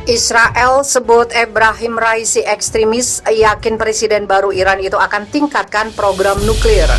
Israel sebut Ebrahim Raisi ekstremis, yakin presiden baru Iran itu akan tingkatkan program nuklir.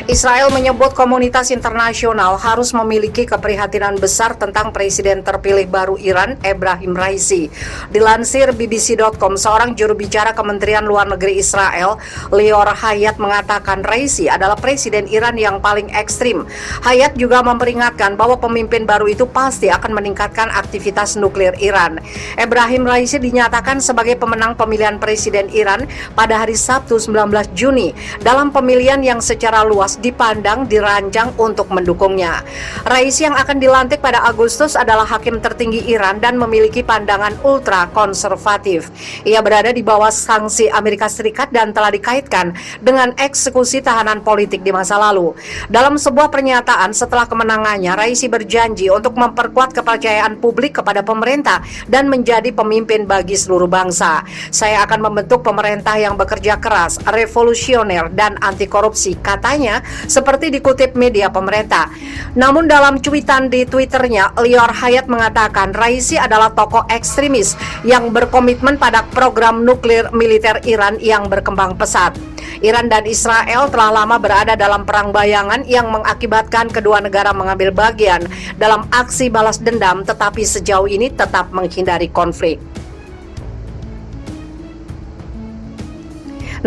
Israel menyebut komunitas internasional harus memiliki keprihatinan besar tentang presiden terpilih baru Iran, Ebrahim Raisi. Dilansir BBC.com, seorang juru bicara Kementerian Luar Negeri Israel, Lior Hayat, mengatakan Raisi adalah presiden Iran yang paling ekstrim. Hayat juga memperingatkan bahwa pemimpin baru itu pasti akan meningkatkan aktivitas nuklir Iran. Ebrahim Raisi dinyatakan sebagai pemenang pemilihan presiden Iran pada hari Sabtu 19 Juni dalam pemilihan yang secara luas dipandang dirancang untuk mendukungnya. Raisi yang akan dilantik pada Agustus adalah hakim tertinggi Iran dan memiliki pandangan ultra konservatif. Ia berada di bawah sanksi Amerika Serikat dan telah dikaitkan dengan eksekusi tahanan politik di masa lalu. Dalam sebuah pernyataan setelah kemenangannya, Raisi berjanji untuk memperkuat kepercayaan publik kepada pemerintah dan menjadi pemimpin bagi seluruh bangsa. Saya akan membentuk pemerintah yang bekerja keras, revolusioner, dan anti korupsi, katanya, seperti dikutip media pemerintah. Namun dalam cuitan di Twitternya, Lior Hayat mengatakan Raisi adalah tokoh ekstremis yang berkomitmen pada program nuklir militer Iran yang berkembang pesat. Iran dan Israel telah lama berada dalam perang bayangan yang mengakibatkan kedua negara mengambil bagian dalam aksi balas dendam, tetapi sejauh ini tetap menghindari konflik.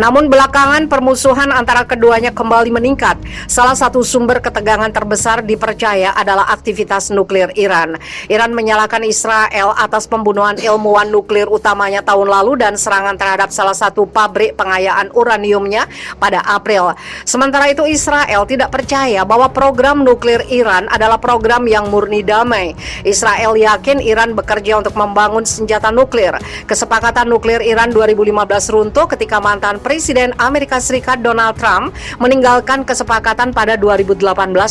Namun belakangan permusuhan antara keduanya kembali meningkat. Salah satu sumber ketegangan terbesar dipercaya adalah aktivitas nuklir Iran. Iran menyalahkan Israel atas pembunuhan ilmuwan nuklir utamanya tahun lalu dan serangan terhadap salah satu pabrik pengayaan uraniumnya pada April. Sementara itu Israel tidak percaya bahwa program nuklir Iran adalah program yang murni damai. Israel yakin Iran bekerja untuk membangun senjata nuklir. Kesepakatan nuklir Iran 2015 runtuh ketika mantan Presiden Amerika Serikat Donald Trump meninggalkan kesepakatan pada 2018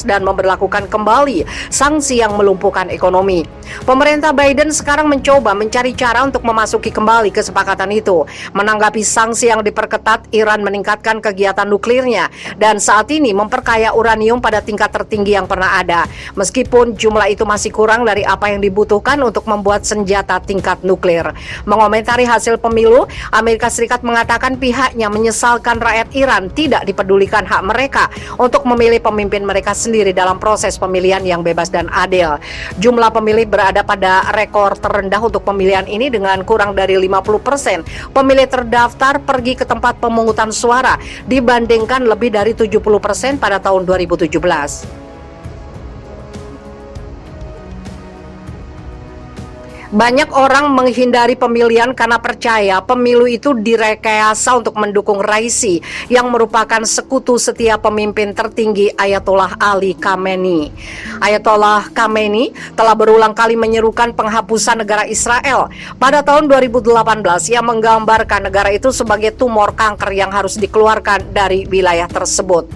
dan memberlakukan kembali sanksi yang melumpuhkan ekonomi. Pemerintah Biden sekarang mencoba mencari cara untuk memasuki kembali kesepakatan itu. Menanggapi sanksi yang diperketat, Iran meningkatkan kegiatan nuklirnya dan saat ini memperkaya uranium pada tingkat tertinggi yang pernah ada. Meskipun jumlah itu masih kurang dari apa yang dibutuhkan untuk membuat senjata tingkat nuklir. Mengomentari hasil pemilu, Amerika Serikat mengatakan pihaknya menyesalkan rakyat Iran tidak dipedulikan hak mereka untuk memilih pemimpin mereka sendiri dalam proses pemilihan yang bebas dan adil. Jumlah pemilih berada pada rekor terendah untuk pemilihan ini dengan kurang dari 50% pemilih terdaftar pergi ke tempat pemungutan suara dibandingkan lebih dari 70% pada tahun 2017. Banyak orang menghindari pemilihan karena percaya pemilu itu direkayasa untuk mendukung Raisi yang merupakan sekutu setia pemimpin tertinggi Ayatollah Ali Khamenei. Ayatollah Khamenei telah berulang kali menyerukan penghapusan negara Israel. Pada tahun 2018 ia menggambarkan negara itu sebagai tumor kanker yang harus dikeluarkan dari wilayah tersebut.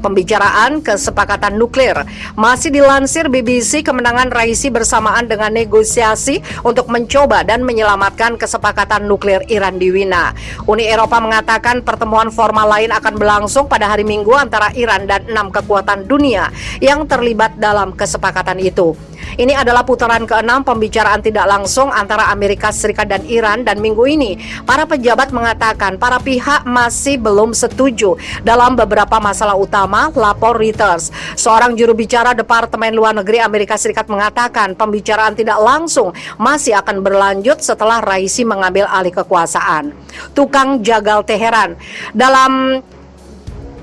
Pembicaraan kesepakatan nuklir masih dilansir BBC. Kemenangan Raisi bersamaan dengan negosiasi untuk mencoba dan menyelamatkan kesepakatan nuklir Iran di Wina. Uni Eropa mengatakan pertemuan formal lain akan berlangsung pada hari Minggu antara Iran dan 6 kekuatan dunia yang terlibat dalam kesepakatan itu. Ini adalah putaran ke-6 pembicaraan tidak langsung antara Amerika Serikat dan Iran, dan minggu ini para pejabat mengatakan para pihak masih belum setuju dalam beberapa masalah utama, lapor Reuters. Seorang juru bicara Departemen Luar Negeri Amerika Serikat mengatakan pembicaraan tidak langsung masih akan berlanjut setelah Raisi mengambil alih kekuasaan. Tukang jagal Teheran. Dalam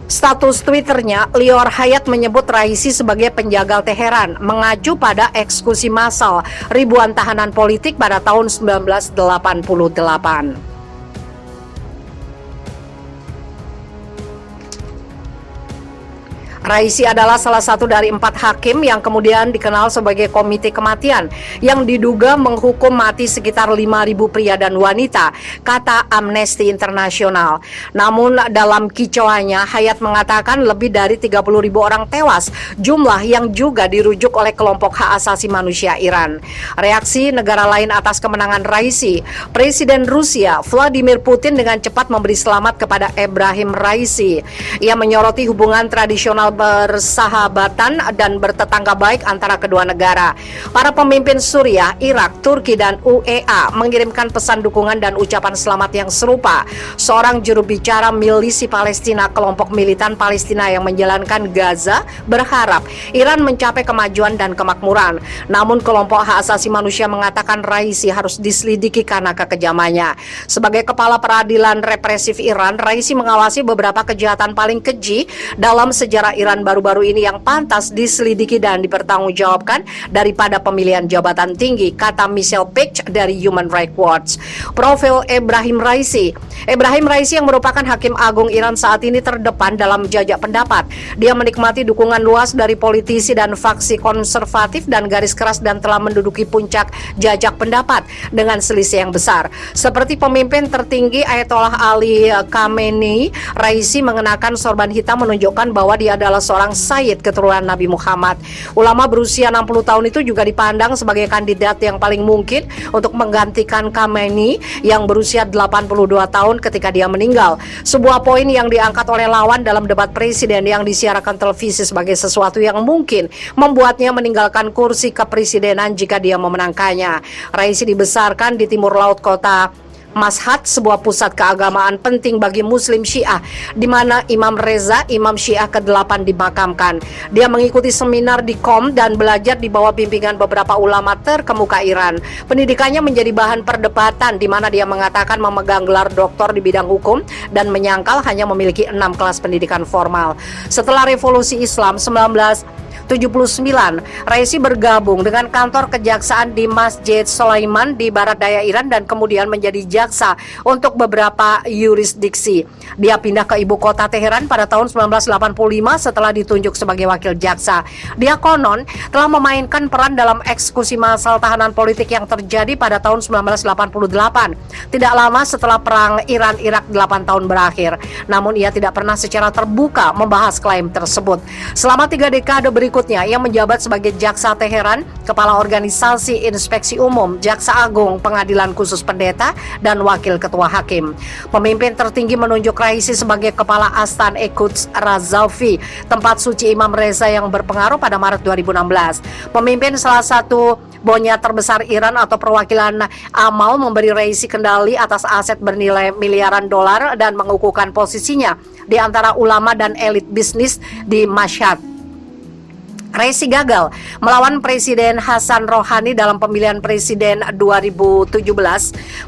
status Twitternya, Lior Hayat menyebut Raisi sebagai penjagal Teheran, mengacu pada eksekusi massal ribuan tahanan politik pada tahun 1988. Raisi adalah salah satu dari 4 hakim yang kemudian dikenal sebagai Komite Kematian yang diduga menghukum mati sekitar 5.000 pria dan wanita, kata Amnesty International. Namun dalam kicauannya, Hayat mengatakan lebih dari 30.000 orang tewas, jumlah yang juga dirujuk oleh kelompok hak asasi manusia Iran. Reaksi negara lain atas kemenangan Raisi, Presiden Rusia Vladimir Putin dengan cepat memberi selamat kepada Ebrahim Raisi. Ia menyoroti hubungan tradisional bersahabatan dan bertetangga baik antara kedua negara. Para pemimpin Suriah, Irak, Turki, dan UEA mengirimkan pesan dukungan dan ucapan selamat yang serupa. Seorang juru bicara milisi Palestina, kelompok militan Palestina yang menjalankan Gaza, berharap Iran mencapai kemajuan dan kemakmuran. Namun kelompok hak asasi manusia mengatakan Raisi harus diselidiki karena kekejamannya. Sebagai kepala peradilan represif Iran, Raisi mengawasi beberapa kejahatan paling keji dalam sejarah Iran baru-baru ini yang pantas diselidiki dan dipertanggungjawabkan daripada pemilihan jabatan tinggi, kata Michelle Page dari Human Rights Watch. Profil Ebrahim Raisi yang merupakan hakim agung Iran saat ini terdepan dalam jajak pendapat. Dia menikmati dukungan luas dari politisi dan faksi konservatif dan garis keras dan telah menduduki puncak jajak pendapat dengan selisih yang besar. Seperti pemimpin tertinggi Ayatollah Ali Khamenei, Raisi mengenakan sorban hitam menunjukkan bahwa dia adalah seorang sayyid keturunan Nabi Muhammad. Ulama berusia 60 tahun itu juga dipandang sebagai kandidat yang paling mungkin untuk menggantikan Khamenei yang berusia 82 tahun ketika dia meninggal. Sebuah poin yang diangkat oleh lawan dalam debat presiden yang disiarkan televisi sebagai sesuatu yang mungkin membuatnya meninggalkan kursi kepresidenan jika dia memenangkannya. Raisi dibesarkan di timur laut kota Mashhad, sebuah pusat keagamaan penting bagi Muslim Syiah, di mana Imam Reza, Imam Syiah ke-8 dimakamkan. Dia mengikuti seminar di Qom dan belajar di bawah bimbingan beberapa ulama terkemuka Iran. Pendidikannya menjadi bahan perdebatan, di mana dia mengatakan memegang gelar doktor di bidang hukum dan menyangkal hanya memiliki 6 kelas pendidikan formal. Setelah revolusi Islam 1979, Raisi bergabung dengan kantor kejaksaan di Masjid Sulaiman di barat daya Iran dan kemudian menjadi jaksa untuk beberapa yurisdiksi. Dia pindah ke ibu kota Teheran pada tahun 1985 setelah ditunjuk sebagai wakil jaksa. Dia konon telah memainkan peran dalam eksekusi massal tahanan politik yang terjadi pada tahun 1988, tidak lama setelah perang Iran-Irak 8 tahun berakhir. Namun ia tidak pernah secara terbuka membahas klaim tersebut. Selama 3 dekade berikutnya, ia menjabat sebagai Jaksa Teheran, Kepala Organisasi Inspeksi Umum, Jaksa Agung, Pengadilan Khusus Pendeta, dan Wakil Ketua Hakim. Pemimpin tertinggi menunjuk Raisi sebagai Kepala Astan-e-Quds Razavi, tempat suci Imam Reza yang berpengaruh pada Maret 2016. Pemimpin salah satu bonya terbesar Iran atau perwakilan Amal memberi Raisi kendali atas aset bernilai miliaran dolar dan mengukuhkan posisinya di antara ulama dan elit bisnis di Mashhad. Raisi gagal melawan Presiden Hasan Rouhani dalam pemilihan presiden 2017,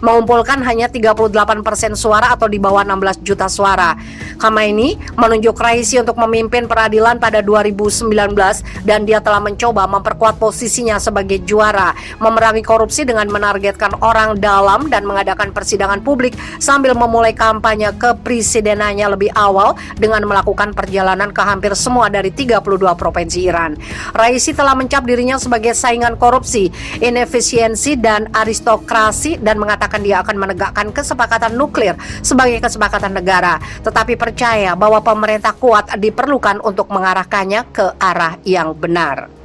mengumpulkan hanya 38% suara atau di bawah 16 juta suara. Khamenei menunjuk Raisi untuk memimpin peradilan pada 2019 dan dia telah mencoba memperkuat posisinya sebagai juara, memerangi korupsi dengan menargetkan orang dalam dan mengadakan persidangan publik sambil memulai kampanye kepresidenannya lebih awal dengan melakukan perjalanan ke hampir semua dari 32 provinsi Iran. Raisi telah mencap dirinya sebagai saingan korupsi, inefisiensi, dan aristokrasi dan mengatakan dia akan menegakkan kesepakatan nuklir sebagai kesepakatan negara, tetapi percaya bahwa pemerintah kuat diperlukan untuk mengarahkannya ke arah yang benar.